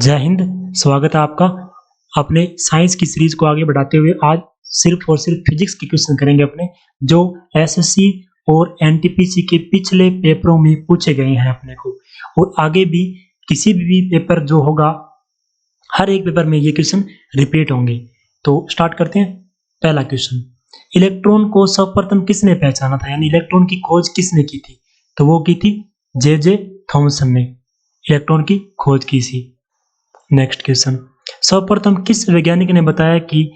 जय हिंद। स्वागत है आपका अपने साइंस की सीरीज को आगे बढ़ाते हुए। आज सिर्फ और सिर्फ फिजिक्स के क्वेश्चन करेंगे अपने, जो एसएससी और एनटीपीसी के पिछले पेपरों में पूछे गए हैं अपने को, और आगे भी किसी भी पेपर जो होगा हर एक पेपर में ये क्वेश्चन रिपीट होंगे। तो स्टार्ट करते हैं। पहला क्वेश्चन, इलेक्ट्रॉन को सर्वप्रथम किसने पहचाना था, यानी इलेक्ट्रॉन की खोज किसने की थी? तो वो की थी जे थॉमसन ने इलेक्ट्रॉन की खोज की थी। नेक्स्ट क्वेश्चन, सर्वप्रथम किस वैज्ञानिक ने बताया कि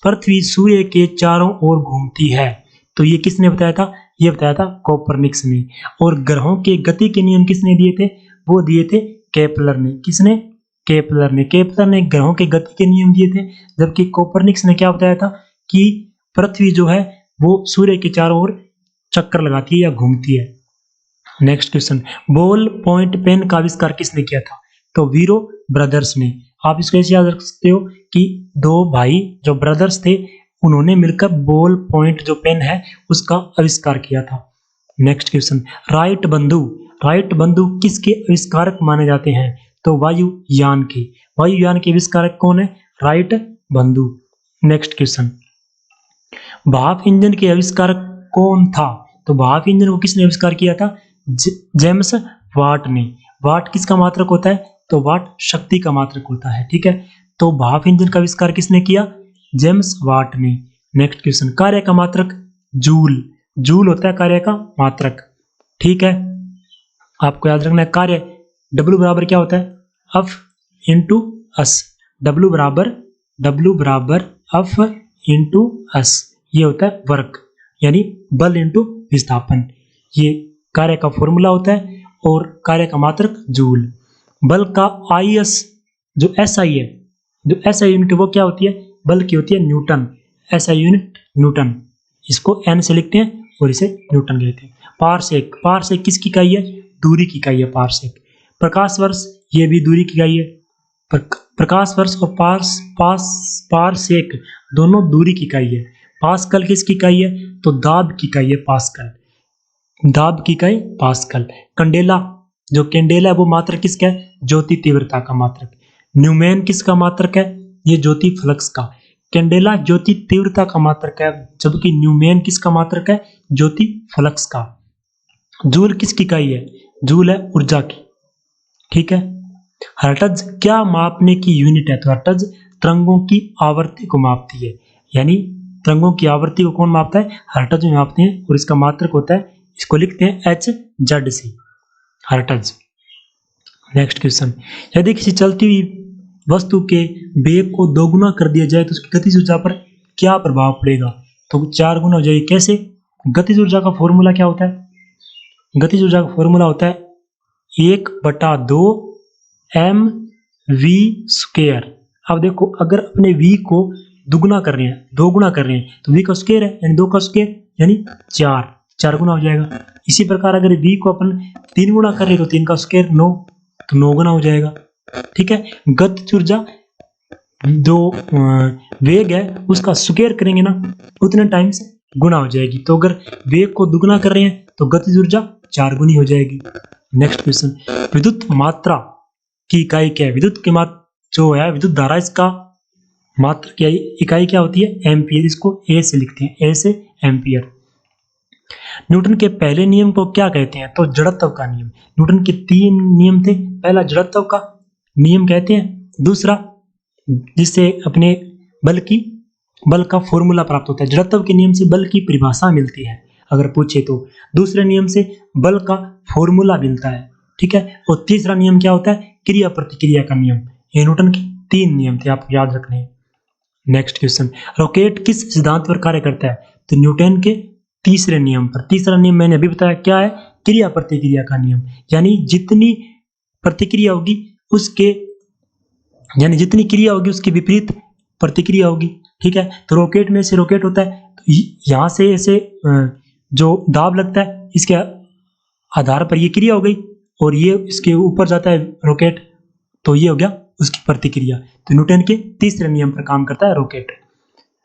पृथ्वी सूर्य के चारों ओर घूमती है? तो ये किसने बताया था? ये बताया था कोपरनिकस ने। और ग्रहों के गति के नियम किसने दिए थे? वो दिए थे केपलर ने। किसने? केपलर ने। केपलर ने ग्रहों के गति के नियम दिए थे, जबकि कोपरनिकस ने क्या बताया था कि पृथ्वी जो है वो सूर्य के चारों ओर चक्कर लगाती है या घूमती है। Next question, ball point pen का आविष्कार किसने किया था? तो वीरो ब्रदर्स ने। आप इसको ऐसे याद रख सकते हो कि दो भाई जो ब्रदर्स थे, उन्होंने मिलकर बॉल पॉइंट जो पेन है उसका आविष्कार किया था। नेक्स्ट क्वेश्चन, राइट बंधु किसके आविष्कारक माने जाते हैं? तो वायुयान के आविष्कारक कौन है? राइट बंधु। नेक्स्ट क्वेश्चन, भाप इंजन के आविष्कारक कौन था? तो भाप इंजन को किसने आविष्कार किया था? जेम्स वाट ने। वाट किसका मात्रक होता है? तो वाट शक्ति का मात्रक होता है। ठीक है, तो भाप इंजन का आविष्कार किसने किया? जेम्स वाट ने। नेक्स्ट क्वेश्चन, कार्य का मात्रक जूल होता है कार्य का मात्रक। ठीक है, आपको याद रखना है कार्य W बराबर क्या होता है? F into S. W बराबर F इंटू एस, ये होता है वर्क, यानी बल इंटू विस्थापन। ये कार्य का फॉर्मूला होता है और कार्य का मात्रक जूल। बल का IS जो SI है, जो SI यूनिट वो क्या होती है? बल की होती है न्यूटन। SI यूनिट न्यूटन, इसको N से लिखते हैं और इसे न्यूटन कहते हैं। पारसेक किसकी इकाई है? दूरी की इकाई है पारसेक। प्रकाश वर्ष, ये भी दूरी की इकाई है। प्रकाश वर्ष और पारसेक दोनों दूरी की इकाई है। पास्कल किसकी इकाई है? तो दाब की इकाई है पास्कल। दाब की इकाई पास्कल। कैंडेला है वो मात्रक किसका है? ज्योति तीव्रता का मात्रक। न्यूमेन किसका मात्रक है? ये ज्योति फ्लक्स का। कैंडेला ज्योति तीव्रता का मात्रक है, जबकि न्यूमेन किसका मात्रक है? ज्योति फ्लक्स का। जूल किसकी इकाई है? जूल है ऊर्जा की। ठीक है, हर्ट्ज क्या मापने की यूनिट है? तो हर्ट्ज तरंगों की आवृत्ति को मापती है, यानी तरंगों की आवृत्ति को कौन मापता है? हर्ट्ज में मापते हैं, और इसका मात्रक होता है, इसको लिखते हैं HZ हर्ट्ज। नेक्स्ट क्वेश्चन, यदि किसी चलती हुई वस्तु के वेग को दोगुना कर दिया जाए तो उसकी गतिज ऊर्जा पर क्या प्रभाव पड़ेगा? तो 4 गुना हो जाएगी। कैसे? गतिज ऊर्जा का फॉर्मूला क्या होता है? गतिज ऊर्जा का फॉर्मूला होता है 1/2 mv²। अब देखो, अगर अपने v को दुगुना कर रहे हैं, 2 गुना कर रहे हैं, तो v का स्क्वायर है, यानी 2 का स्क्वायर यानी 4 गुना हो जाएगा। इसी प्रकार अगर v को अपन 3 गुना कर रहे हैं तो 3 का स्क्वायर 9, तो 9 गुना हो जाएगा। ठीक है, गतिज ऊर्जा जो वेग है उसका स्क्वायर करेंगे ना, उतने टाइम से गुना हो जाएगी। तो अगर वेग को दुगुना कर रहे हैं तो गतिज ऊर्जा 4 गुनी हो जाएगी। नेक्स्ट क्वेश्चन, विद्युत मात्रा की इकाई क्या है? विद्युत की मात्रा जो है, विद्युत धारा, इसका मात्रा की इकाई क्या होती है? एम्पियर। इसको ए से लिखते हैं, ए से एम्पियर। न्यूटन के पहले नियम को क्या कहते हैं? तो जड़त्व का नियम। न्यूटन के 3 नियम थे। पहला जड़त्व का नियम कहते हैं, दूसरा जिससे अपने बल का फॉर्मूला प्राप्त होता है। जड़त्व के नियम से बल की परिभाषा मिलती है अगर पूछे तो। दूसरे नियम से बल का फॉर्मूला मिलता है। ठीक है, और तीसरा नियम क्या होता है? क्रिया प्रतिक्रिया का नियम। ये न्यूटन के 3 नियम थे, आपको याद रखने हैं। नेक्स्ट क्वेश्चन, रॉकेट किस सिद्धांत पर कार्य करता है? तो न्यूटन के तीसरे नियम पर। तीसरा नियम मैंने अभी बताया क्या है? क्रिया प्रतिक्रिया का नियम, यानी जितनी प्रतिक्रिया होगी जितनी क्रिया होगी उसकी विपरीत प्रतिक्रिया होगी। ठीक है, तो रॉकेट में से रॉकेट होता है, तो यहाँ से ऐसे जो दाब लगता है इसके आधार पर ये क्रिया हो गई, और ये इसके ऊपर जाता है रॉकेट, तो ये हो गया उसकी प्रतिक्रिया। तो न्यूटन के तीसरे नियम पर काम करता है रॉकेट।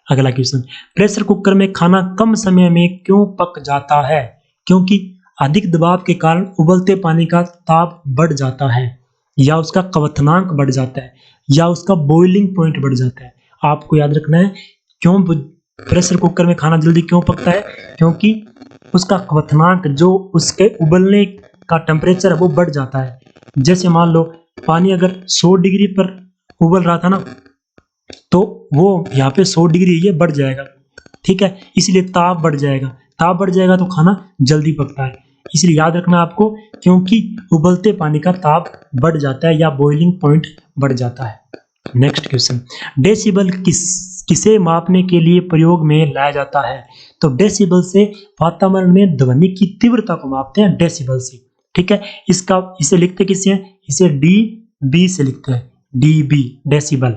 अगला क्वेश्चन, प्रेशर कुकर में खाना कम समय में क्यों पक जाता है? क्योंकि अधिक दबाव के कारण उबलते पानी का ताप बढ़ जाता है। या उसका क्वथनांक बढ़ जाता है या उसका बॉइलिंग पॉइंट बढ़ जाता है। आपको याद रखना है क्यों प्रेशर कुकर में खाना जल्दी क्यों पकता है, क्योंकि उसका क्वथनांक जो उसके उबलने का टेम्परेचर है वो बढ़ जाता है। जैसे मान लो पानी अगर 100 डिग्री पर उबल रहा था ना, तो वो यहाँ पे 100 डिग्री ये बढ़ जाएगा, ठीक है, इसलिए ताप बढ़ जाएगा। ताप बढ़ जाएगा तो खाना जल्दी पकता है, इसलिए याद रखना आपको, क्योंकि उबलते पानी का ताप बढ़ जाता है या बॉइलिंग पॉइंट बढ़ जाता है। नेक्स्ट क्वेश्चन, डेसिबल किसे मापने के लिए प्रयोग में लाया जाता है? तो डेसिबल से वातावरण में ध्वनि की तीव्रता को मापते हैं, डेसिबल से, ठीक है। इसे लिखते किससे हैं? इसे डीबी से लिखते हैं, डीबी, डेसिबल,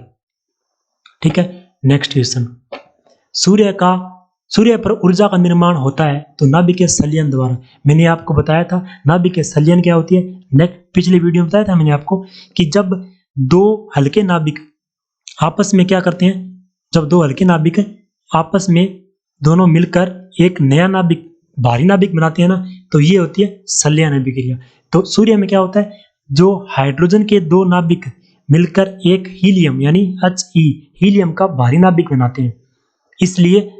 ठीक है। नेक्स्ट क्वेश्चन, सूर्य पर ऊर्जा का निर्माण होता है तो नाभिकीय संलयन द्वारा। मैंने आपको बताया था नाभिकीय संलयन क्या होती है, नेक्स्ट पिछले वीडियो में बताया था मैंने आपको कि जब दो हल्के नाभिक आपस में क्या करते हैं, जब दो हल्के नाभिक आपस में दोनों मिलकर एक नया नाभिक, भारी नाभिक बनाते हैं ना, तो ये होती है संलयन अभिक्रिया। तो सूर्य में क्या होता है, जो हाइड्रोजन के दो नाभिक मिलकर एक हीलियम यानी He, हीलियम का भारी नाभिक बनाते हैं, इसलिए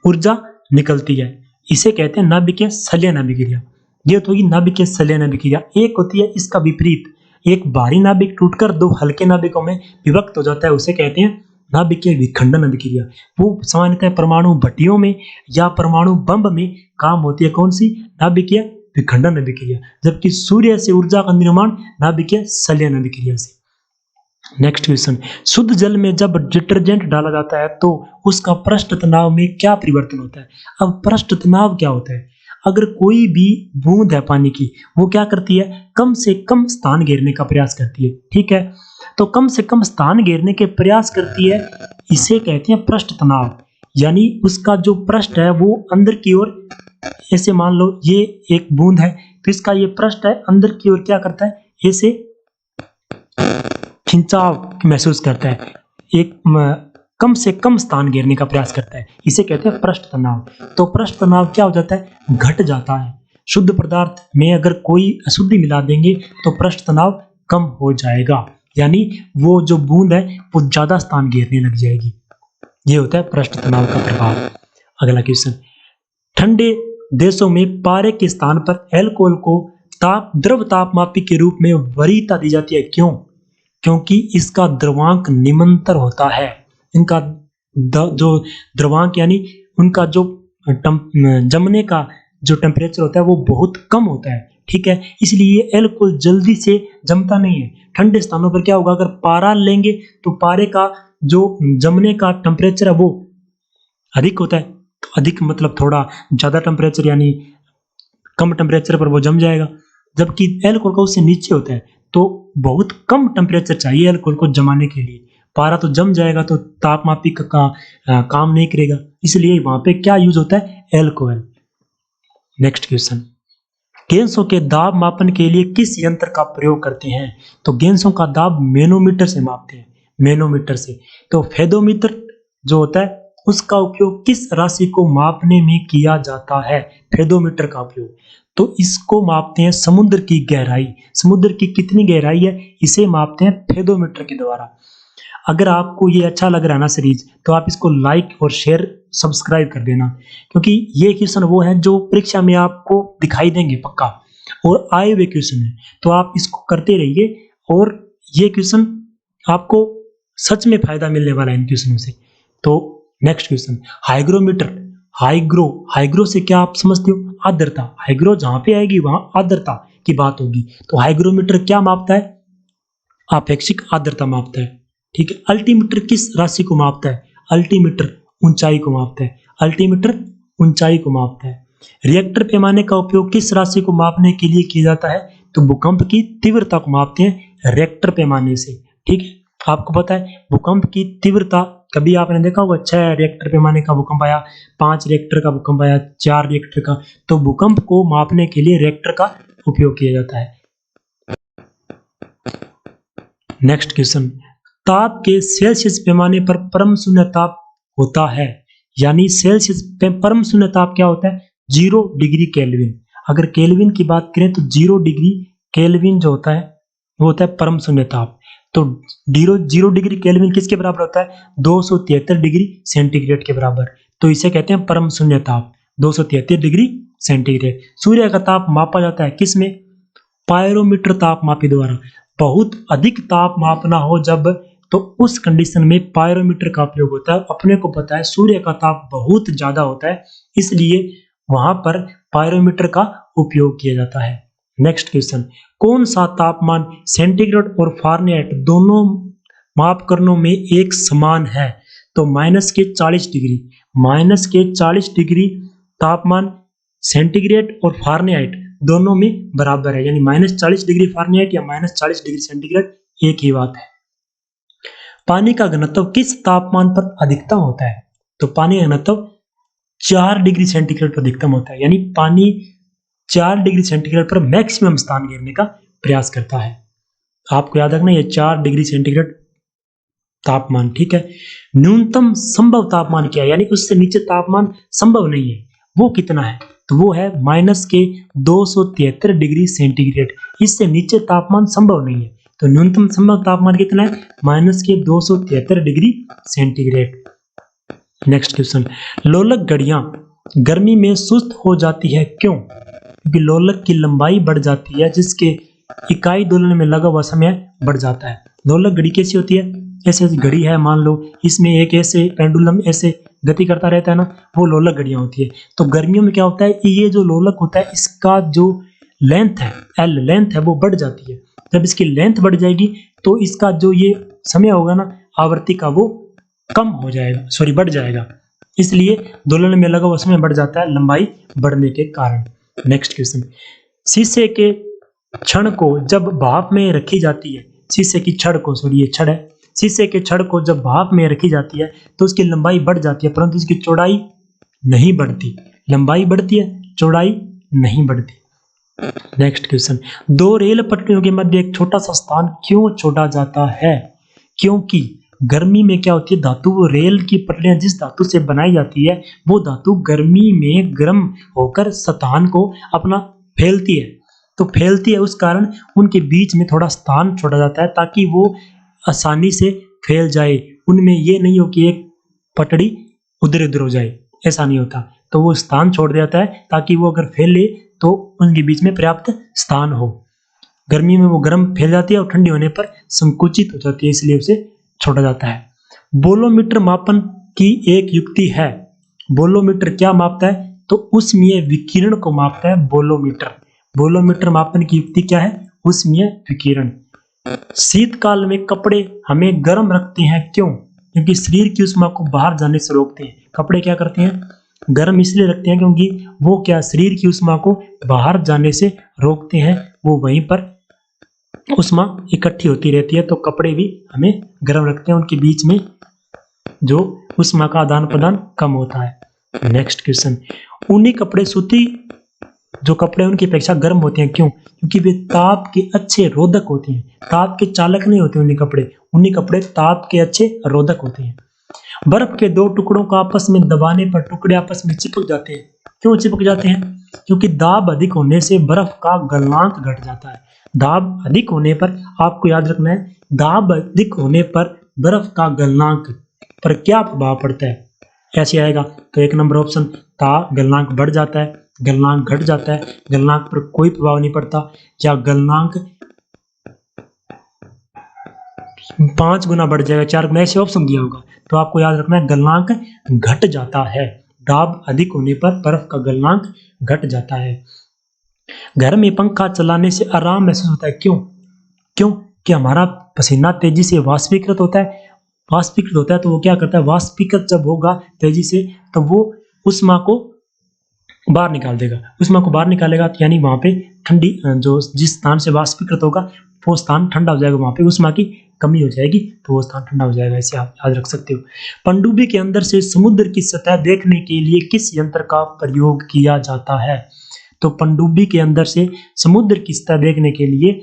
ऊर्जा निकलती है। इसे कहते हैं नाभिकीय संलयन अभिक्रिया। ये तो होगी नाभिकीय संलयन अभिक्रिया। एक होती है इसका विपरीत, एक भारी नाभिक टूटकर दो हल्के नाभिकों में विभक्त हो जाता है, उसे कहते हैं नाभिकीय विखंडन अभिक्रिया। वो सामान्यतः परमाणु भट्टियों में या परमाणु बम में काम होती है, कौन सी? नाभिकीय विखंडन अभिक्रिया। जबकि सूर्य से ऊर्जा का निर्माण नाभिकीय संलयन अभिक्रिया से। नेक्स्ट क्वेश्चन, शुद्ध जल में जब डिटर्जेंट डाला जाता है तो उसका पृष्ठ तनाव में क्या परिवर्तन होता है? अब पृष्ठ तनाव क्या होता है? अगर कोई भी बूंद है पानी की, वो क्या करती है, कम से कम स्थान घेरने का प्रयास करती है, ठीक है। तो कम से कम स्थान घेरने के प्रयास करती है, इसे कहते हैं पृष्ठ तनाव। यानी उसका जो पृष्ठ है वो अंदर की ओर, ऐसे मान लो ये एक बूंद है तो इसका ये पृष्ठ है अंदर की ओर क्या करता है, ऐसे खिंचाव महसूस करता है, एक कम से कम स्थान घेरने का प्रयास करता है, इसे कहते हैं पृष्ठ तनाव। तो पृष्ठ तनाव क्या हो जाता है, घट जाता है। शुद्ध पदार्थ में अगर कोई अशुद्धि मिला देंगे तो पृष्ठ तनाव कम हो जाएगा, यानी वो जो बूंद है वो ज्यादा स्थान घेरने लग जाएगी। ये होता है पृष्ठ तनाव का प्रभाव। अगला क्वेश्चन, ठंडे देशों में पारे के स्थान पर अल्कोहल को द्रव तापमापी के रूप में वरीयता दी जाती है, क्यों? क्योंकि इसका द्रवांक निमंतर होता है। इनका जो द्रवांक यानी उनका जो जमने का जो टेम्परेचर होता है वो बहुत कम होता है, ठीक है, इसलिए अल्कोहल जल्दी से जमता नहीं है। ठंडे स्थानों पर क्या होगा, अगर पारा लेंगे तो पारे का जो जमने का टेम्परेचर है वो अधिक होता है, तो अधिक मतलब थोड़ा ज्यादा टेम्परेचर यानी कम टेम्परेचर पर वो जम जाएगा, जबकि अल्कोहल का उससे नीचे होता है, तो बहुत कम टेम्परेचर चाहिए अल्कोहल को जमाने के लिए। पारा तो जम जाएगा तो तापमापी का काम नहीं करेगा, इसलिए वहां पे क्या यूज होता है, अल्कोहल। नेक्स्ट क्वेश्चन, गैसों के दाब मापन के लिए किस यंत्र का प्रयोग करते हैं? तो गैसों का दाब मैनोमीटर से मापते हैं, मैनोमीटर से। तो फेदोमीटर जो होता है उसका उपयोग किस राशि को मापने में किया जाता है? फेदोमीटर का उपयोग, तो इसको मापते हैं समुद्र की गहराई, समुद्र की कितनी गहराई है इसे मापते हैं फेदोमीटर के द्वारा। अगर आपको ये अच्छा लग रहा है ना सीरीज, तो आप इसको लाइक और शेयर सब्सक्राइब कर देना, क्योंकि ये क्वेश्चन वो है जो परीक्षा में आपको दिखाई देंगे पक्का, और आए हुए क्वेश्चन है, तो आप इसको करते रहिए और ये क्वेश्चन आपको सच में फायदा मिलने वाला है इन क्वेश्चनों से। तो नेक्स्ट क्वेश्चन, हाइग्रोमीटर, हाइग्रो से क्या आप समझते हो? आर्द्रता। हाइग्रो जहां पे आएगी वहां आर्द्रता की बात होगी। तो हाइग्रोमीटर क्या मापता है? आपेक्षिक आर्द्रता मापता है, ठीक है। अल्टीमीटर किस राशि को मापता है? अल्टीमीटर ऊंचाई को मापता है, अल्टीमीटर ऊंचाई को मापता है। रिएक्टर पैमाने का उपयोग किस राशि को मापने के लिए किया जाता है? तो भूकंप की तीव्रता को मापते हैं रिएक्टर पैमाने से, ठीक है। आपको पता है भूकंप की तीव्रता, कभी आपने देखा होगा 6 रिएक्टर पैमाने का भूकंप आया, 5 रिएक्टर का भूकंप आया, 4 रिएक्टर का, तो भूकंप को मापने के लिए रिएक्टर का उपयोग किया जाता है। नेक्स्ट क्वेश्चन, ताप के सेल्सियस पैमाने पर परम शून्य ताप होता है, यानी सेल्सियस परम शून्य ताप क्या होता है? 0 डिग्री केल्विन। अगर केल्विन की बात करें तो 0 डिग्री केल्विन जो होता है वो होता है परम शून्य ताप। तो 0 डिग्री केल्विन किसके बराबर होता है? 273 डिग्री सेंटीग्रेड के बराबर। तो इसे कहते हैं परम शून्य ताप, 273 डिग्री सेंटीग्रेड। सूर्य का ताप मापा जाता है किस में? पायरोमीटर ताप मापी द्वारा। बहुत अधिक ताप मापना हो जब, तो उस कंडीशन में पायरोमीटर का उपयोग होता है। अपने को पता है सूर्य का ताप बहुत ज्यादा होता है, इसलिए वहां पर पायरोमीटर का उपयोग किया जाता है। नेक्स्ट क्वेश्चन, कौन सा तापमान सेंटीग्रेड और फारेनहाइट दोनों मापकरणों में एक समान है? तो माइनस के 40 डिग्री तापमान सेंटीग्रेड और फारेनहाइट दोनों में बराबर है, यानी -40 डिग्री फारेनहाइट या -40 डिग्री सेंटीग्रेड एक ही बात है। पानी का घनत्व किस तापमान पर अधिकतम होता है? तो पानी का घनत्व 4 डिग्री सेंटीग्रेड पर अधिकतम होता है, यानी पानी 4 डिग्री सेंटीग्रेड पर मैक्सिमम स्थान घेरने का प्रयास करता है। आपको याद रखना ये 4 डिग्री सेंटीग्रेड तापमान, ठीक है। न्यूनतम संभव तापमान क्या है, यानी उससे नीचे तापमान संभव नहीं है, वो कितना है? तो वो है -273 डिग्री सेंटीग्रेड। इससे नीचे तापमान संभव नहीं है, तो न्यूनतम संभव तापमान कितना है? -273 डिग्री सेंटीग्रेड। नेक्स्ट क्वेश्चन, लोलक घड़ियां गर्मी में सुस्त हो जाती है, क्यों? क्योंकि लोलक की लंबाई बढ़ जाती है, जिसके इकाई दोलन में लगा हुआ समय बढ़ जाता है। लोलक घड़ी कैसी होती है? ऐसे घड़ी है, मान लो इसमें एक ऐसे पेंडुलम ऐसे गति करता रहता है ना, वो लोलक घड़ियां होती है। तो गर्मियों में क्या होता है, ये जो लोलक होता है इसका जो लेंथ है, एल लेंथ है, वो बढ़ जाती है। जब इसकी लेंथ बढ़ जाएगी तो इसका जो ये समय होगा ना आवृत्ति का, वो कम हो जाएगा, सॉरी बढ़ जाएगा। इसलिए दोलन में लगा हुआ समय बढ़ जाता है लंबाई बढ़ने के कारण। नेक्स्ट क्वेश्चन, शीशे के छड़ को जब भाप में रखी जाती है, शीशे की छड़ को, सॉरी ये छड़ है, शीशे के छड़ को जब भाप में रखी जाती है तो उसकी लंबाई बढ़ जाती है, परंतु इसकी चौड़ाई नहीं बढ़ती। लंबाई बढ़ती है, चौड़ाई नहीं बढ़ती। नेक्स्ट क्वेश्चन, दो रेल पटरियों के मध्य एक छोटा सा स्थान क्यों छोड़ा जाता है? क्योंकि गर्मी में क्या होती है, धातु, वो रेल की पटरियां जिस धातु से बनाई जाती है वो धातु गर्मी में गर्म होकर स्थान को अपना फैलती है, तो फैलती है, उस कारण उनके बीच में थोड़ा स्थान छोड़ा जाता है ताकि वो आसानी से फैल जाए। उनमें ये नहीं हो कि एक पटड़ी उधर उधर हो जाए, ऐसा नहीं होता। तो वो स्थान छोड़ दिया जाता है ताकि वो अगर फैले तो उनके बीच में पर्याप्त स्थान हो। गर्मी में वो गर्म फैल जाती है और ठंडी होने पर संकुचित हो जाती है, इसलिए उसे छोड़ा जाता है। बोलोमीटर मापन की एक युक्ति है। बोलोमीटर क्या मापता है? तो उसमें विकिरण को मापता है बोलोमीटर। बोलोमीटर मापन की युक्ति क्या है? उसमें विकिरण। शीतकाल में कपड़े हमें गर्म रखते हैं, क्यों? क्योंकि शरीर की उष्मा को बाहर जाने से रोकते हैं। कपड़े क्या करते हैं? गर्म इसलिए रखते हैं क्योंकि वो क्या, शरीर की उष्मा को बाहर जाने से रोकते हैं, वो वहीं पर उष्मा इकट्ठी होती रहती है, तो कपड़े भी हमें गर्म रखते हैं, उनके बीच में जो उष्मा का आदान प्रदान कम होता है। नेक्स्ट क्वेश्चन, ऊनी कपड़े सूती जो कपड़े उनकी अपेक्षा गर्म होते हैं, क्यों? क्योंकि वे ताप के अच्छे रोधक होते हैं, ताप के चालक नहीं होते ऊनी कपड़े। ऊनी कपड़े ताप के अच्छे रोधक होते हैं। बर्फ के दो टुकड़ों को आपस में दबाने पर टुकड़े आपस में चिपक जाते हैं, क्यों चिपक जाते हैं? क्योंकि दाब अधिक होने से बर्फ का गलनांक घट जाता है। दाब अधिक होने पर, आपको याद रखना है, दाब अधिक होने पर बर्फ का गलनांक पर क्या प्रभाव पड़ता है? ऐसे आएगा, तो एक नंबर ऑप्शन, गलनांक बढ़ जाता है, गलनांक घट जाता है, गलनांक पर कोई प्रभाव नहीं पड़ता, या गलनांक 5 गुना बढ़ जाएगा, 4 गुना, ऐसे ऑप्शन दिया होगा। तो आपको याद रखना है गलनांक घट जाता है। दाब अधिक होने पर बर्फ का गलनांक घट जाता है। घर में पंखा चलाने से आराम महसूस होता है, क्यों? क्यों कि हमारा पसीना तेजी से वाष्पीकृत होता है। वाष्पीकृत होता है तो वो क्या करता है, वाष्पीकृत जब होगा तेजी से तो वो उष्मा को बाहर निकाल देगा। उष्मा को बाहर निकालेगा तो यानी वहां पे ठंडी, जो जिस स्थान से वाष्पीकृत होगा वो स्थान ठंडा हो जाएगा, वहां पे उष्मा की कमी हो जाएगी तो वो स्थान ठंडा हो जाएगा। इसे आप याद रख सकते हो। पनडुब्बी के अंदर से समुद्र की सतह देखने के लिए किस यंत्र का प्रयोग किया जाता है? तो पनडुब्बी के अंदर से समुद्र की सतह देखने के लिए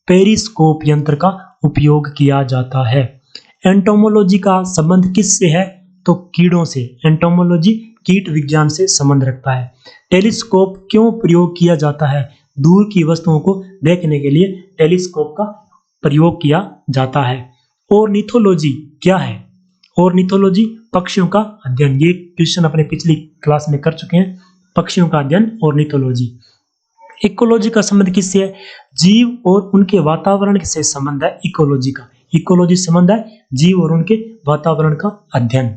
पेरिस्कोप यंत्र का उपयोग किया जाता है। एंटोमोलॉजी का संबंध किससे है? तो कीड़ों से। एंटोमोलॉजी कीट विज्ञान से संबंध रखता है। टेलीस्कोप क्यों प्रयोग किया जाता है? दूर की वस्तुओं को देखने के लिए टेलीस्कोप का प्रयोग किया जाता है। ऑर्निथोलॉजी क्या है? ऑर्निथोलॉजी पक्षियों का अध्ययन। ये क्वेश्चन अपने पिछली क्लास में कर चुके हैं। पक्षियों का अध्ययन ऑर्निथोलॉजी। इकोलॉजी का संबंध किससे है? जीव और उनके वातावरण से संबंध है इकोलॉजी का। इकोलॉजी संबंध है जीव और उनके वातावरण का अध्ययन।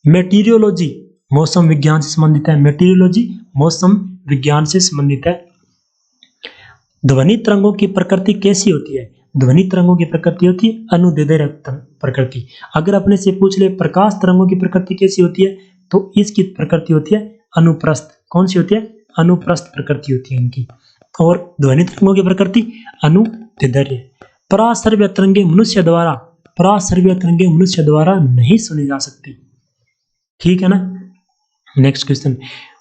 मेटीरियोलॉजी मौसम विज्ञान से संबंधित है। मेटीरियोलॉजी मौसम विज्ञान से संबंधित है। ध्वनि तरंगों की प्रकृति कैसी होती है? ध्वनि तरंगों की प्रकृति होती है अनुदैर्ध्य प्रकृति। अगर अपने से पूछ ले प्रकाश तरंगों की प्रकृति कैसी होती है, तो इसकी प्रकृति होती है अनुप्रस्थ। कौन सी होती है? अनुप्रस्थ प्रकृति होती है इनकी। और ध्वनि तरंगों की प्रकृति अनुदैर्ध्य। पराश्रव्य तरंगे मनुष्य द्वारा नहीं सुनी जा सकती। ठीक है ना। नेक्स्ट क्वेश्चन,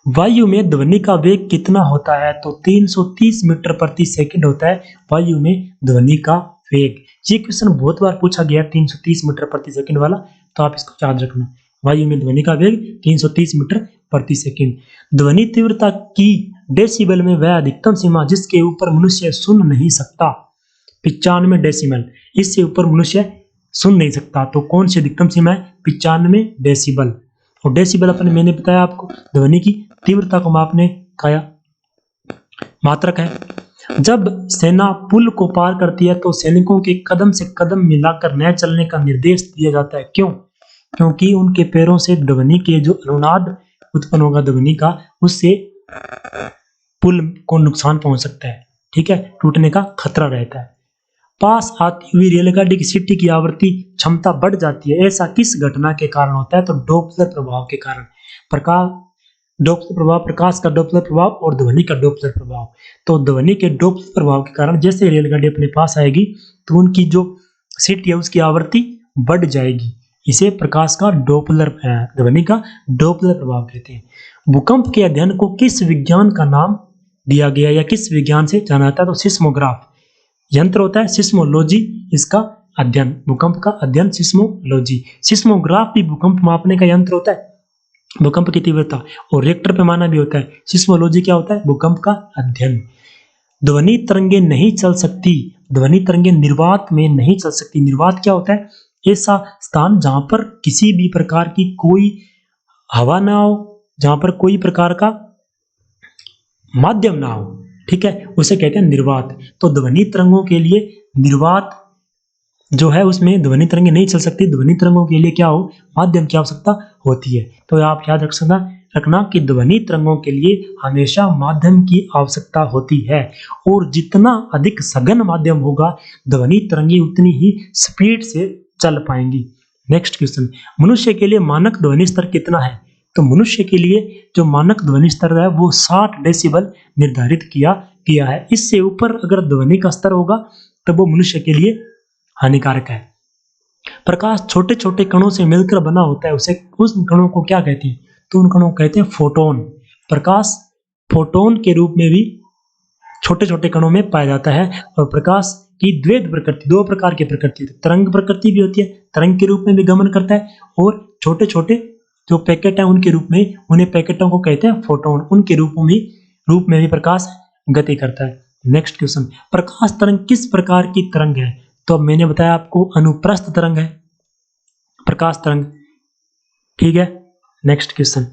वायु में ध्वनि का वेग कितना होता है? तो 330 मीटर प्रति सेकंड होता है वायु में ध्वनि का वेग। ये क्वेश्चन बहुत बार पूछा गया 330 मीटर प्रति सेकंड वाला, तो आप इसको याद रखना। वायु में ध्वनि का वेग 330 मीटर प्रति सेकंड। ध्वनि तीव्रता की डेसिबल में वह अधिकतम सीमा जिसके ऊपर मनुष्य सुन नहीं सकता, 95 डेसिबल। इससे ऊपर मनुष्य सुन नहीं सकता। तो कौन सी अधिकतम सीमा है? 95 डेसिबल। और डेसिबल अपने मैंने बताया आपको ध्वनि की तीव्रता को मापने का मात्रक है। जब सेना पुल को पार करती है तो सैनिकों के कदम से कदम मिलाकर न चलने का निर्देश दिया जाता है। क्यों? क्योंकि उनके पैरों से ध्वनि के जो अनुनाद उत्पन्न होगा ध्वनि का, उससे पुल को नुकसान पहुंच सकता है। ठीक है, टूटने का खतरा रहता है। पास आती हुई रेलगाड़ी की सीटी की आवृत्ति क्षमता बढ़ जाती है। ऐसा किस घटना के कारण होता है? तो डॉप्लर प्रभाव के कारण। डॉप्लर प्रभाव, प्रकाश का डॉप्लर प्रभाव और ध्वनि का डॉप्लर प्रभाव। तो ध्वनि के डॉप्लर प्रभाव के कारण जैसे रेलगाड़ी अपने पास आएगी तो उनकी जो सीटी है उसकी आवृत्ति बढ़ जाएगी। इसे प्रकाश का डॉप्लर, ध्वनि का डॉप्लर प्रभाव कहते हैं। भूकंप के अध्ययन को किस विज्ञान का नाम दिया गया या किस विज्ञान से जाना जाता है? तो सिस्मोग्राफ यंत्र होता है, सिस्मोलॉजी इसका अध्ययन। भूकंप का अध्ययन सिस्मोलॉजी। सिस्मोग्राफ भी भूकंप मापने का यंत्र होता है, भूकंप की तीव्रता। और रिक्टर पैमाना भी होता है। सिस्मोलॉजी क्या होता है? भूकंप का अध्ययन। ध्वनि तरंगे नहीं चल सकती। ध्वनि तरंगे निर्वात में नहीं चल सकती। निर्वात क्या होता है? ऐसा स्थान जहां पर किसी भी प्रकार की कोई हवा ना हो, जहां पर कोई प्रकार का माध्यम ना हो। ठीक है, उसे कहते हैं निर्वात। तो ध्वनि तरंगों के लिए निर्वात जो है उसमें ध्वनि तरंगे नहीं चल सकती। ध्वनि तरंगों के लिए क्या हो? माध्यम की आवश्यकता होती है। तो आप याद रखना कि ध्वनि तरंगों के लिए हमेशा माध्यम की आवश्यकता होती है। और जितना अधिक सघन माध्यम होगा ध्वनि तरंगे उतनी ही स्पीड से चल पाएंगी। नेक्स्ट क्वेश्चन, मनुष्य के लिए मानक ध्वनि स्तर कितना है? तो मनुष्य के लिए जो मानक ध्वनि स्तर है वो 60 डेसिबल निर्धारित किया गया है। इससे ऊपर अगर ध्वनि का स्तर होगा तो वो मनुष्य के लिए हानिकारक है। प्रकाश छोटे छोटे कणों से मिलकर बना होता है, उसे उस कणों को क्या कहते हैं? तो उन कणों को कहते हैं फोटोन। प्रकाश फोटोन के रूप में भी छोटे छोटे कणों में पाया जाता है। और प्रकाश की द्वैध प्रकृति, दो प्रकार की प्रकृति, तरंग प्रकृति भी होती है, तरंग के रूप में भी गमन करता है, और छोटे छोटे जो पैकेट हैं उनके रूप में, उन्हें पैकेटों को कहते हैं फोटोन। उनके रूप में भी प्रकाश गति करता है। नेक्स्ट क्वेश्चन, प्रकाश तरंग किस प्रकार की तरंग है? तो मैंने बताया आपको अनुप्रस्थ तरंग है प्रकाश तरंग। ठीक है, नेक्स्ट क्वेश्चन,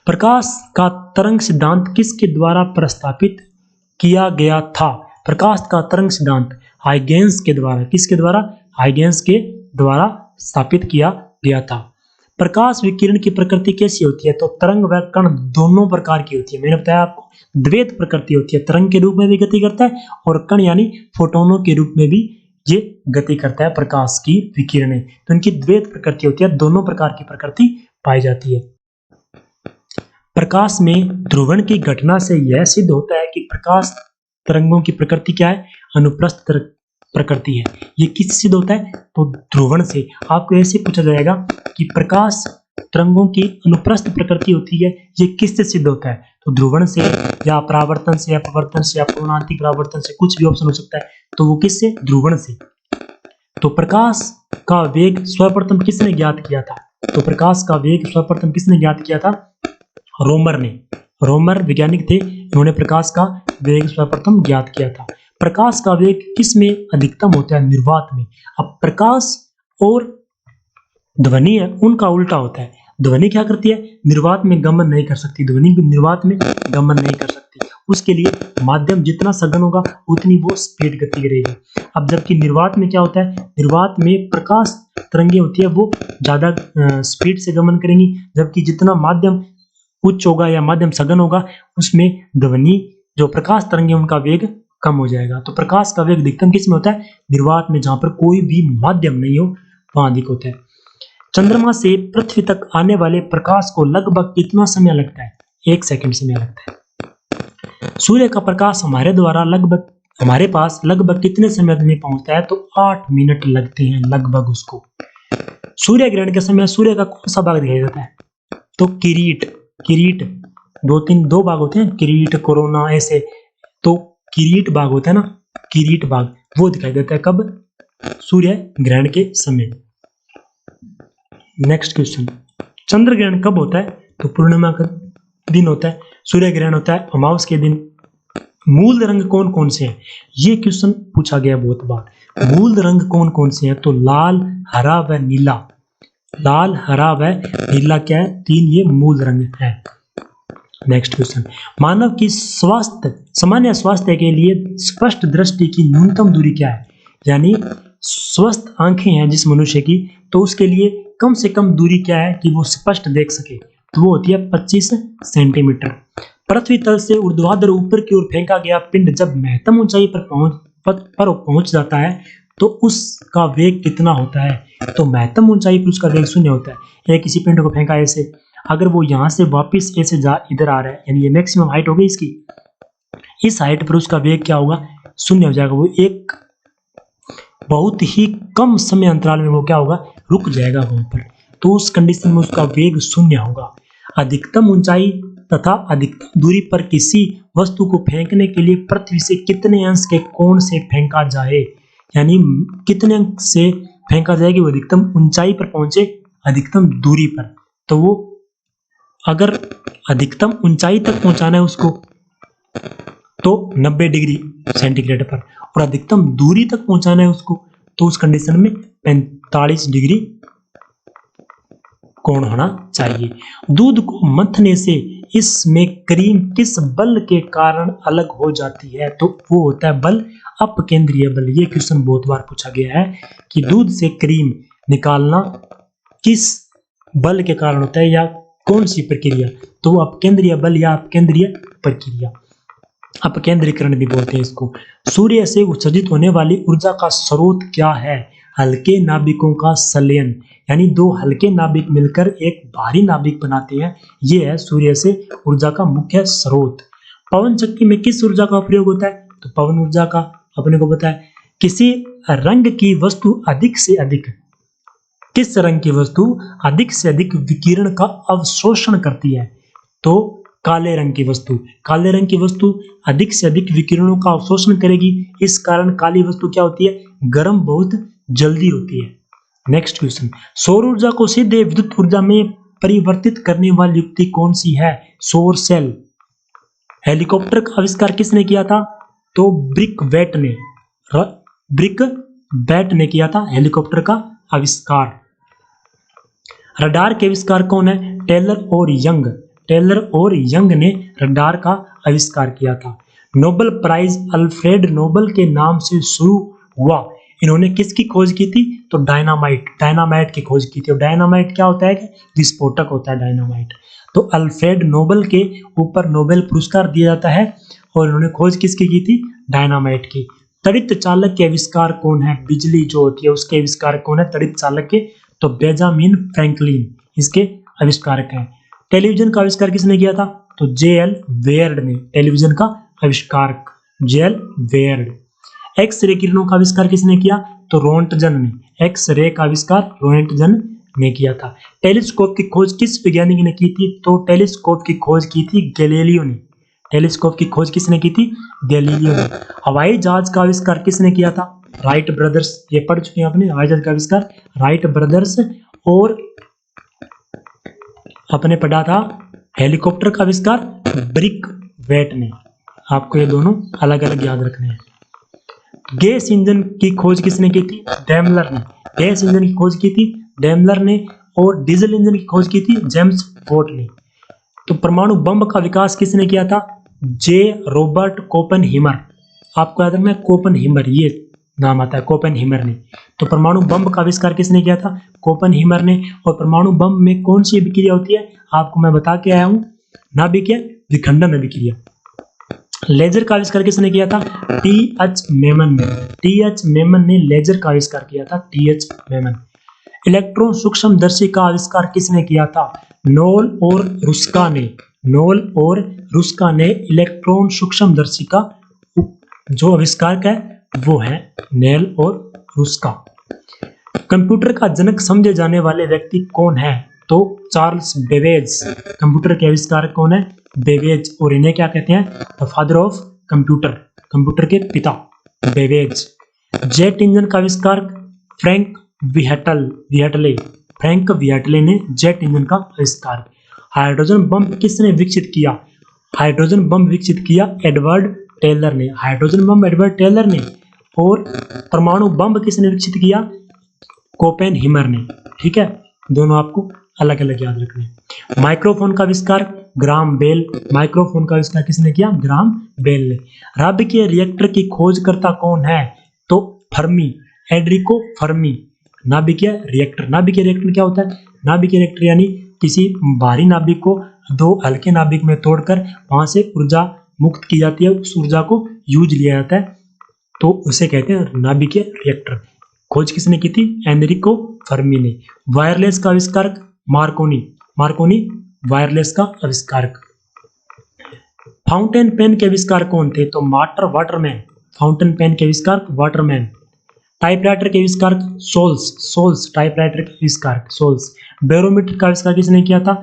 प्रकाश का तरंग सिद्धांत किसके द्वारा प्रस्तावित किया गया था? प्रकाश का तरंग सिद्धांत हाइगेंस के द्वारा, किसके द्वारा? हाइगेंस के द्वारा स्थापित किया गया था। प्रकाश विकिरण की प्रकृति कैसी होती है? तो तरंग व कण दोनों प्रकार की होती है। मैंने बताया आपको द्वैध प्रकृति होती है, तरंग के रूप में भी गति करता है और कण यानी फोटोनों के रूप में भी ये गति करता है। प्रकाश की विकिरणें तो इनकी द्वैध प्रकृति होती है, दोनों प्रकार की प्रकृति पाई जाती है। प्रकाश में ध्रुवण की घटना से यह सिद्ध होता है कि प्रकाश तरंगों की प्रकृति क्या है? अनुप्रस्थ प्रकृति है। ये किससे सिद्ध होता है? तो ध्रुवण से। आपको ऐसे पूछा जाएगा कि प्रकाश तरंगों की अनुप्रस्थ प्रकृति होती है, ये किससे सिद्ध होता है? तो ध्रुवण से या परावर्तन से या अपवर्तन से या पूर्णांतिक परावर्तन से, कुछ भी ऑप्शन हो सकता है। तो वो किससे? ध्रुवण से। तो प्रकाश का वेग सर्वप्रथम किसने ज्ञात किया था? तो प्रकाश का वेग सर्वप्रथम किसने ज्ञात किया था? रोमर ने। रोमर वैज्ञानिक थे, इन्होंने प्रकाश का वेग सर्वप्रथम ज्ञात किया था। प्रकाश का वेग किस में अधिकतम होता है? निर्वात में। अब प्रकाश और ध्वनि है उनका उल्टा होता है। ध्वनि क्या करती है? निर्वात में गमन नहीं कर सकती, ध्वनि निर्वात में गमन नहीं कर सकती। उसके लिए माध्यम जितना सघन होगा उतनी वो स्पीड गति करेगी। अब जबकि निर्वात में क्या होता है? निर्वात में प्रकाश तरंगे होती है वो ज्यादा स्पीड से गमन करेंगी, जबकि जितना माध्यम उच्च होगा या माध्यम सघन होगा उसमें ध्वनि जो प्रकाश तरंगे उनका वेग कम हो जाएगा। तो प्रकाश का वेग अधिकतम किस में होता है? निर्वात में, जहां पर कोई भी माध्यम नहीं हो वहां अधिक होता है। चंद्रमा से पृथ्वी तक आने वाले प्रकाश को लगभग कितना समय लगता है? 1 सेकंड समय लगता है। सूर्य का प्रकाश हमारे पास लगभग कितने समय में पहुंचता है? तो 8 मिनट लगते हैं लगभग उसको। सूर्य ग्रहण के समय सूर्य का कौन सा भाग दिखाई देता है? तो किरीट दो भाग होते हैं, किरीट, कोरोना, ऐसे। तो किरीट भाग होता है ना, किरीट भाग वो दिखाई देता है कब? सूर्य ग्रहण के समय। नेक्स्ट क्वेश्चन, चंद्र ग्रहण कब होता है? तो पूर्णिमा का दिन होता है। सूर्य ग्रहण होता है अमावस के दिन। मूल रंग कौन कौन से हैं? ये क्वेश्चन पूछा गया बहुत बार। मूल रंग कौन कौन से हैं? तो लाल, हरा व नीला। लाल, हरा व नीला क्या है? 3 ये मूल रंग हैं। नेक्स्ट क्वेश्चन, मानव की सामान्य स्वास्थ्य के लिए स्पष्ट दृष्टि की न्यूनतम दूरी क्या है? यानी स्वस्थ आंखें हैं जिस मनुष्य की, तो उसके लिए कम से कम दूरी क्या है कि वो स्पष्ट देख सके? तो वो होती है 25 सेंटीमीटर। पृथ्वी तल से ऊर्ध्वाधर ऊपर की ओर फेंका गया पिंड जब महत्तम ऊंचाई पर पहुंच जाता है तो उसका वेग कितना होता है? तो महत्तम ऊंचाई पर उसका वेग 0 होता है। या किसी पिंड को फेंका ऐसे, अगर वो यहां से वापिस ऐसे इधर आ रहा है, यानी ये मैक्सिमम हाइट हो गई इसकी, इस हाइट पर उसका वेग क्या होगा? 0 हो जाएगा। वो एक बहुत ही कम समय अंतराल में वो क्या होगा? रुक जाएगा वहां पर। तो उस कंडीशन में उसका वेग 0 होगा। अधिकतम ऊंचाई तथा अधिकतम दूरी पर किसी वस्तु को फेंकने के लिए पृथ्वी से कितने अंश के कोण से फेंका जाए? यानी कितने अंश से फेंका जाए कि वो अधिकतम ऊंचाई पर पहुंचे, अधिकतम दूरी पर। तो वो अगर अधिकतम ऊंचाई तक पहुंचाना है उसको तो 90 डिग्री सेंटीग्रेड पर, और अधिकतम दूरी तक पहुंचाना है उसको तो उस कंडीशन में 45 डिग्री कोण होना चाहिए। दूध को मथने से इसमें क्रीम किस बल के कारण अलग हो जाती है? तो वो होता है बल अपकेंद्रीय बल। ये क्वेश्चन बहुत बार पूछा गया है कि दूध से क्रीम निकालना किस बल के कारण होता है या कौन सी प्रक्रिया? तो वो अपकेंद्रीय बल या अपकेंद्रीय प्रक्रिया, अपकेंद्रीकरण भी बोलते हैं इसको। सूर्य से उत्सर्जित होने वाली ऊर्जा का स्रोत क्या है? हल्के नाभिकों का संलयन, यानी 2 हल्के नाभिक मिलकर एक भारी नाभिक बनाते हैं। ये है सूर्य से ऊर्जा का मुख्य स्रोत। पवन चक्की में किस ऊर्जा का प्रयोग होता है? तो पवन ऊर्जा का अपने को पता है। किसी रंग की वस्तु अधिक से अधिक, किस रंग की वस्तु अधिक से अधिक विकिरण का अवशोषण करती है? तो काले रंग की वस्तु। काले रंग की वस्तु अधिक से अधिक विकिरणों का अवशोषण करेगी, इस कारण काली वस्तु क्या होती है? गर्म बहुत जल्दी होती है। नेक्स्ट क्वेश्चन, सौर ऊर्जा को सीधे विद्युत ऊर्जा में परिवर्तित करने वाली युक्ति कौन सी है? सौर सेल। हेलीकॉप्टर का आविष्कार किसने किया था? तो ब्रिकवेट ने किया था हेलीकॉप्टर का आविष्कार। रडार के आविष्कार कौन है? टेलर और यंग ने रडार का आविष्कार किया था। नोबेल प्राइज अल्फ्रेड नोबेल के नाम से शुरू हुआ। इन्होंने किसकी खोज की थी? तो डायनामाइट की खोज की थी। और डायनामाइट क्या होता है? कि विस्फोटक होता है डायनामाइट। तो अल्फ्रेड नोबेल के ऊपर नोबेल पुरस्कार दिया जाता है और इन्होंने खोज किसकी की थी? डायनामाइट की। तड़ित चालक के आविष्कार कौन है? बिजली जो होती है उसके आविष्कार कौन है तड़ित चालक के? तो बेंजामिन फ्रैंकलिन इसके आविष्कारक हैं। टेलीविजन का आविष्कार किसने किया था? तो जे.एल. वेयर्ड ने टेलीविजन का आविष्कार, जे.एल. वेयर्ड। एक्स-रे किरणों का आविष्कार किसने किया? तो रोंटगन ने। एक्स-रे का आविष्कार रोंटगन ने किया था। टेलीस्कोप की खोज किस वैज्ञानिक ने की थी? तो टेलीस्कोप की खोज की थी गैलीलियो ने। टेलीस्कोप की खोज किसने की थी? गैलीलियो ने। हवाई जहाज का आविष्कार किसने किया था? Wright brothers. ये पढ़ चुके हैं आपने, हवाई जहाज का आविष्कार राइट ब्रदर्स। और अपने पढ़ा था हेलीकॉप्टर का आविष्कार ब्रिकवेट ने। आपको ये दोनों अलग अलग याद रखने हैं। गैस इंजन की खोज किसने की थी? डेमलर ने। गैस इंजन की खोज की थी डेमलर ने, और डीजल इंजन की खोज की थी जेम्स वॉट ने। तो परमाणु बम का विकास किसने किया था? जे रॉबर्ट कोपेनहीमर। आपको याद रखना है कोपेनहीमर, ये नाम आता है कोपेनहीमर ने। तो परमाणु बम का आविष्कार किसने किया था? कोपेनहीमर ने। और परमाणु बम में कौन सी अभिक्रिया होती है आपको मैं बता के आया हूं, नाभिकीय विखंडन अभिक्रिया। लेजर का आविष्कार किसने किया था? टी.एच. मेमन ने। टी.एच. मेमन ने लेजर का आविष्कार किया था, टी.एच. मेमन। इलेक्ट्रॉन सूक्ष्मदर्शी का आविष्कार किसने किया था? नोल और रुस्का ने। नोल और रुस्का ने इलेक्ट्रॉन सूक्ष्मदर्शी का जो आविष्कार है वो है नेल और रुस्का। कंप्यूटर का जनक समझे जाने वाले व्यक्ति कौन है? तो चार्ल्स बेबेज। कंप्यूटर के आविष्कारक कौन है? बेबेज। और इन्हें क्या कहते हैं? The father of computer, computer के पिता बेबेज। जेट इंजन का आविष्कार फ्रैंक वियटले। फ्रैंक वियटले ने जेट इंजन का आविष्कार। हाइड्रोजन बम किसने विकसित किया? हाइड्रोजन बम विकसित किया एडवर्ड टेलर ने। हाइड्रोजन बम एडवर्ड टेलर ने। और परमाणु बम किसने विकसित किया? कोपेनहीमर ने। ठीक है, दोनों आपको अलग अलग याद रखने हैं। माइक्रोफोन का आविष्कार ग्राम बेल। माइक्रोफोन का आविष्कार किसने किया? ग्राम बेल ने। नाभिकीय रिएक्टर की खोजकर्ता कौन है? तो फर्मी, एड्रिको फर्मी। नाभिकीय रिएक्टर, नाभिकीय रिएक्टर क्या होता है? नाभिकीय रिएक्टर यानी किसी भारी नाभिक को दो हल्के नाभिक में तोड़कर वहां से ऊर्जा मुक्त की जाती है, उस ऊर्जा को यूज लिया जाता है, तो उसे कहते हैं नाभिकीय रिएक्टर। खोज किसने की थी? एनरिको फर्मी ने। वायरलेस का आविष्कारक मार्कोनी। मार्कोनी वायरलेस का आविष्कारक। फाउंटेन पेन के आविष्कार कौन थे? तो वाटरमैन। फाउंटेन पेन के आविष्कारक वाटरमैन। टाइपराइटर के आविष्कारक सोल्स। सोल्स टाइपराइटर के आविष्कारक सोल्स। बैरोमीटर का आविष्कार किसने किया था?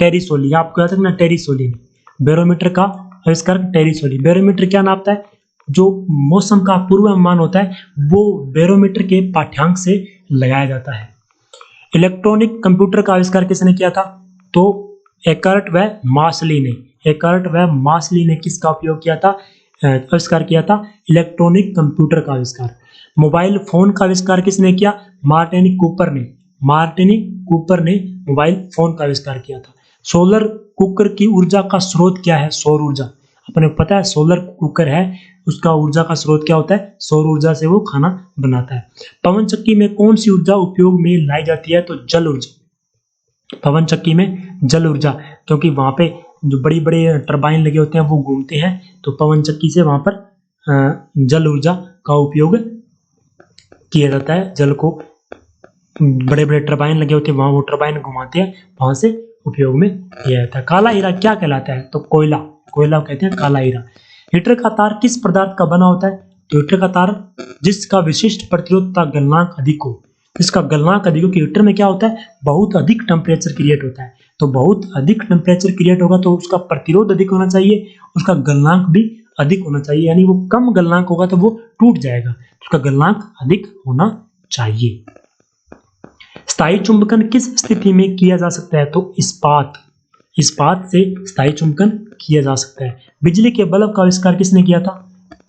टेरिसोली। आपको याद रखना टेरिसोली ने। बैरोमीटर का आविष्कारक टेरिसोली। बैरोमीटर क्या नापता है? जो मौसम का पूर्वानुमान होता है वो बैरोमीटर के पाठ्यांक से लगाया जाता है। इलेक्ट्रॉनिक कंप्यूटर का आविष्कार किसने किया था? तो एकर्ट व मार्शली ने। एकर्ट व मार्शली ने किसका उपयोग किया था? आविष्कार किया था इलेक्ट्रॉनिक कंप्यूटर का आविष्कार। मोबाइल फोन का आविष्कार किसने किया? मार्टिनी कूपर ने। मार्टिनी कूपर ने मोबाइल फोन का आविष्कार किया था। सोलर कुकर की ऊर्जा का स्रोत क्या है? सौर ऊर्जा। अपने को पता है सोलर कुकर है, उसका ऊर्जा का स्रोत क्या होता है? सौर ऊर्जा से वो खाना बनाता है। पवन चक्की में कौन सी ऊर्जा उपयोग में लाई जाती है? तो जल ऊर्जा। पवन चक्की में जल ऊर्जा, क्योंकि वहां पे जो बड़ी बड़ी टरबाइन लगे होते हैं वो घूमते हैं, तो पवन चक्की से वहां पर जल ऊर्जा का उपयोग किया जाता है। जल को बड़े बड़े टरबाइन लगे होते हैं वहां वो टरबाइन घुमाते हैं, वहां से उपयोग में किया जाता है। काला हीरा क्या कहलाता है? तो कोयला। कोयला कहते हैं काला हीरा। हीटर का तार किस पदार्थ का बना होता है? तो हीटर का तार जिसका विशिष्ट प्रतिरोधता गलनांक अधिक हो। जिसका गलनांक अधिक हो, कि हीटर में क्या होता है? बहुत अधिक टेम्परेचर क्रिएट होता है, तो बहुत अधिक टेम्परेचर क्रिएट होगा तो उसका प्रतिरोध अधिक होना चाहिए, उसका गलनांक भी अधिक होना चाहिए। यानी वो कम गलनांक होगा तो वो टूट जाएगा, उसका गलनांक अधिक होना चाहिए। स्थायी चुंबकन किस स्थिति में किया जा सकता है? तो इस्पात। इस्पात से स्थायी चुंबकन किया जा सकता है। बिजली के बल्ब का आविष्कार किसने किया था?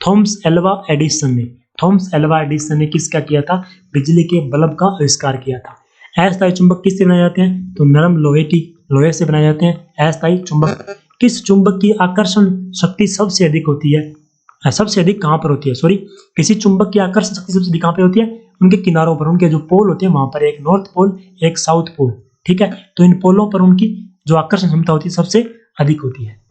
थॉमस एल्वा एडिसन ने। थॉमस एल्वा एडिसन ने किसका किया था? बिजली के बल्ब का आविष्कार किया था। अस्थायी चुंबक किससे बनाए जाते हैं? तो नरम लोहे से बनाए जाते हैं अस्थायी चुंबक। किस चुंबक की आकर्षण शक्ति सबसे अधिक होती है? सबसे अधिक कहां पर होती है? सॉरी, किसी चुंबक की आकर्षण शक्ति सबसे अधिक कहां पर होती है? उनके किनारों पर, उनके जो पोल होते हैं वहां पर, एक नॉर्थ पोल एक साउथ पोल। ठीक है, तो इन पोलों पर उनकी जो आकर्षण क्षमता होती है सबसे अधिक होती है।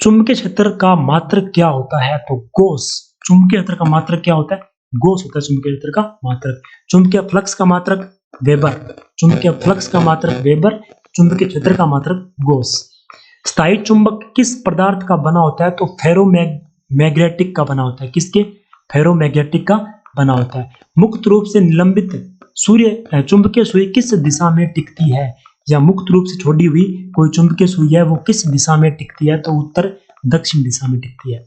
चुंबकीय क्षेत्र का मात्रक क्या होता है? तो गॉस। चुंबकीय क्षेत्र का मात्रक क्या होता है? गॉस होता है चुंबकीय क्षेत्र का मात्रक। चुंबकीय फ्लक्स का मात्रक वेबर। चुंबकीय फ्लक्स का मात्रक वेबर। चुंबकीय क्षेत्र का मात्रक गॉस। स्थायी चुंबक किस पदार्थ का बना होता है? तो फेरोमैग्नेटिक का बना होता है। किसके? फेरोमैग्नेटिक का बना होता है। मुक्त रूप से निलंबित सूर्य चुंबकीय सुई किस दिशा में टिकती है? या मुक्त रूप से छोड़ी हुई कोई चुंबकीय सुई है वो किस दिशा में टिकती है? तो उत्तर दक्षिण दिशा में टिकती है।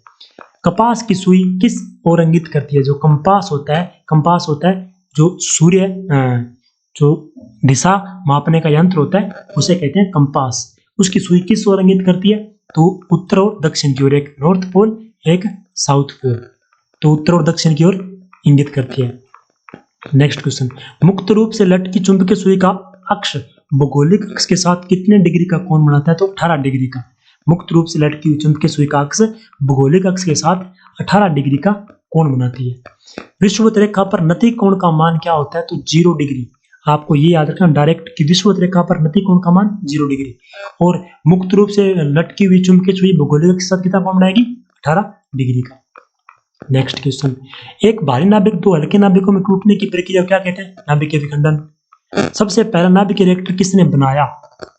कपास की सुई किस ओर इंगित करती है? जो कंपास होता है, कंपास होता है जो सूर्य जो दिशा मापने का यंत्र होता है उसे कहते हैं कंपास। उसकी सुई किस ओर इंगित करती है? तो उत्तर और दक्षिण की ओर, एक नॉर्थ पोल एक साउथ पोल, तो उत्तर और दक्षिण की ओर इंगित करती है। नेक्स्ट क्वेश्चन, मुक्त रूप से लटकी चुंबकीय सुई का अक्ष भौगोलिक अक्ष के साथ कितने डिग्री का कोण बनाता है? तो 18 डिग्री का। मुक्त रूप से लटकी हुई चुंबकीय सुई का अक्ष भौगोलिक अक्ष के साथ 18 डिग्री का कोण बनाती है। विषुवत रेखा पर नति कोण का मान क्या होता है? तो 0 डिग्री। आपको ये याद रखना डायरेक्ट कि विषुवत रेखा पर नति कोण का मान 0 डिग्री, और मुक्त रूप से लटकी हुई चुंबकीय सुई भौगोलिक अक्ष के साथ कितना कोण बनाएगी? 18 डिग्री का। नेक्स्ट क्वेश्चन, एक भारी नाभिक दो हल्के नाभिकों में टूटने की प्रक्रिया क्या कहते हैं? नाभिकीय विखंडन। सबसे पहला नाभिकीय रिएक्टर किसने बनाया?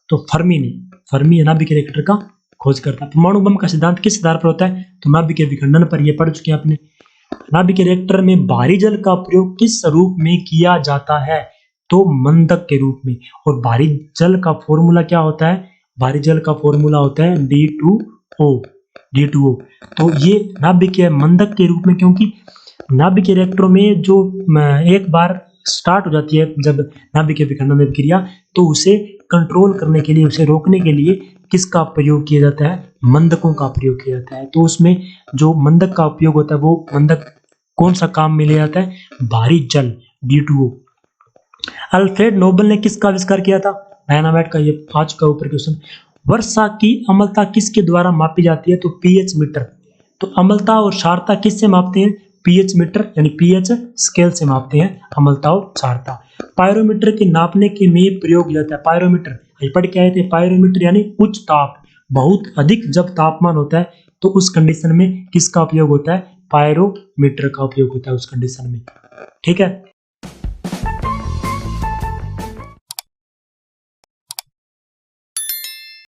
तो फर्मी ने। फर्मी नाभिकीय रिएक्टर का खोज करता है। परमाणु बम का सिद्धांत किस आधार पर होता है? तो नाभिकीय विखंडन पर, ये पढ़ चुके हैं आपने। नाभिकीय रिएक्टर में भारी जल का प्रयोग किस रूप में किया जाता है? तो मंदक के रूप में। और भारी जल का फॉर्मूला क्या होता है? भारी जल का फॉर्मूला होता है D2O। तो ये नाभिकीय मंदक के रूप में, क्योंकि नाभिकीय रिएक्टरों में जो एक बार स्टार्ट हो जाती है जब नाभिकीय विखंडन प्रक्रिया, तो उसे कंट्रोल करने के लिए, उसे रोकने के लिए किसका प्रयोग किया जाता है? मंदकों का प्रयोग किया जाता है। तो उसमें जो मंदक का उपयोग होता है, वो मंदक कौन सा काम में लिया जाता है? भारी जल, D2O। अल्फ्रेड नोबल ने किसका आविष्कार किया था? डायनामाइट का। ये आज का ऊपर क्वेश्चन। वर्षा की अम्लता किसके द्वारा मापी जाती है? तो pH मीटर। तो अम्लता और क्षारता किससे मापते हैं? pH मीटर यानी pH स्केल से मापते हैं अम्लता और क्षारता। पायरोमीटर के नापने के में प्रयोग किया जाता है। पायरोमीटर पढ़ के आए थे। पायरोमीटर यानी उच्च ताप, बहुत अधिक जब तापमान होता है तो उस कंडीशन में किसका उपयोग होता है? पायरोमीटर का उपयोग होता है उस कंडीशन में। ठीक है।